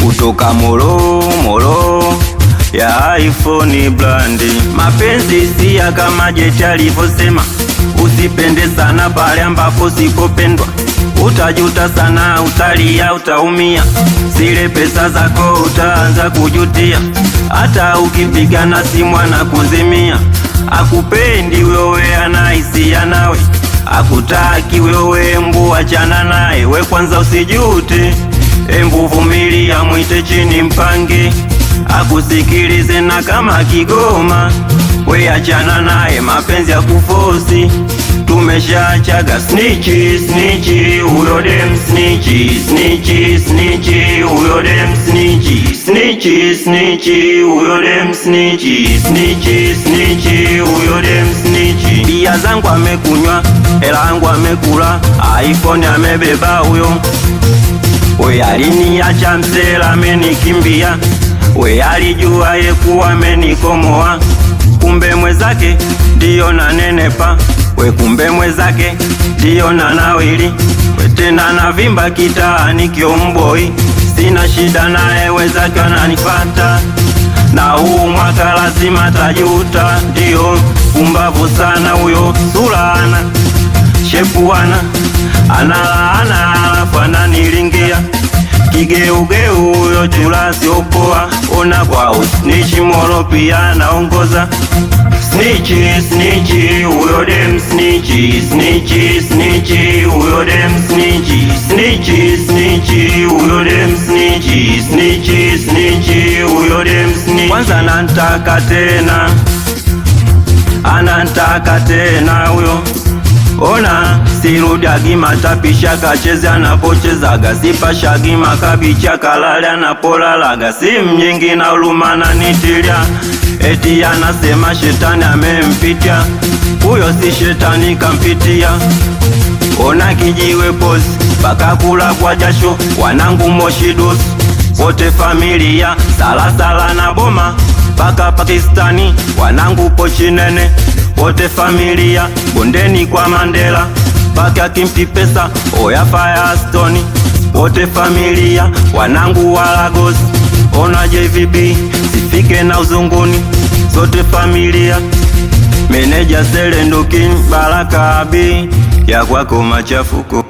kutoka Moro ya iPhone brandi. Mapenzi siya kama Jeti alivyosema, usipende sana pale ambapo sipopendwa, utajuta sana, utalia, utaumia, zile pesa zako utaanza kujutia, hata ukipigana simu anakuzimia. Akupendi wewe, anahisia nawe, akutaki wewe, mbu achana naye. We kwanza usijute, embu vumilia, mwite chini mpange, akusikilize na kama kigoma, we achana naye, mapenzi ya kufosi tumeshachaga. Snitchi, snitchi, huyo dem snitchi, snitchi, snitchi, huyo dem snitchi, snitchi, snitchi, huyo dem snitchi, snitchi, snitchi, huyo dem snitchi. Bia zangu amekunywa, hela yangu amekula, iPhone amebeba huyo. We aliniacha msela, amenikimbia, we alijua yekuwa amenikomoa, kumbe mwezake ndiyo nanenepa, we kumbe mwezake ndiyo nanawili, we tena navimba kitaani kiomboi, sina shida naye, wezake wananifata, na huu mwaka lazima tajuta. Ndiyo kumbavu sana huyo, sulana shepuana, analaana alafu ananilingia, kigeugeu huyo chula siopoa, ona kwa usnichi Moro pia naongoza. Snitchi, snitchi, huyo dem snitchi, snitchi, snitchi, huyo dem snitchi, snitchi, snitchi, huyo dem snitchi, snitchi, snitchi, huyo dem snitchi. Kwanza anantaka tena, anantaka tena huyo, ona sirudi agima tapisha, kacheze anapochezaga, sipa gima kabicha, kalale anapolalaga, simu nyingi na ulumana nitilia, eti anasema shetani amempitia, huyo si shetani kampitia. Ona kijiwe pozi baka kula kwa jasho, wanangu Moshi dosi wote familia, salasala na boma paka Pakistani, wanangu Pochi nene wote familia, bondeni kwa Mandela paka Kimpi pesa, oya Firestone wote familia, wanangu wa Lagos, ona JVB sifike na uzunguni, sote familia, meneja Selendokin Baraka Abi ya kwako machafuko.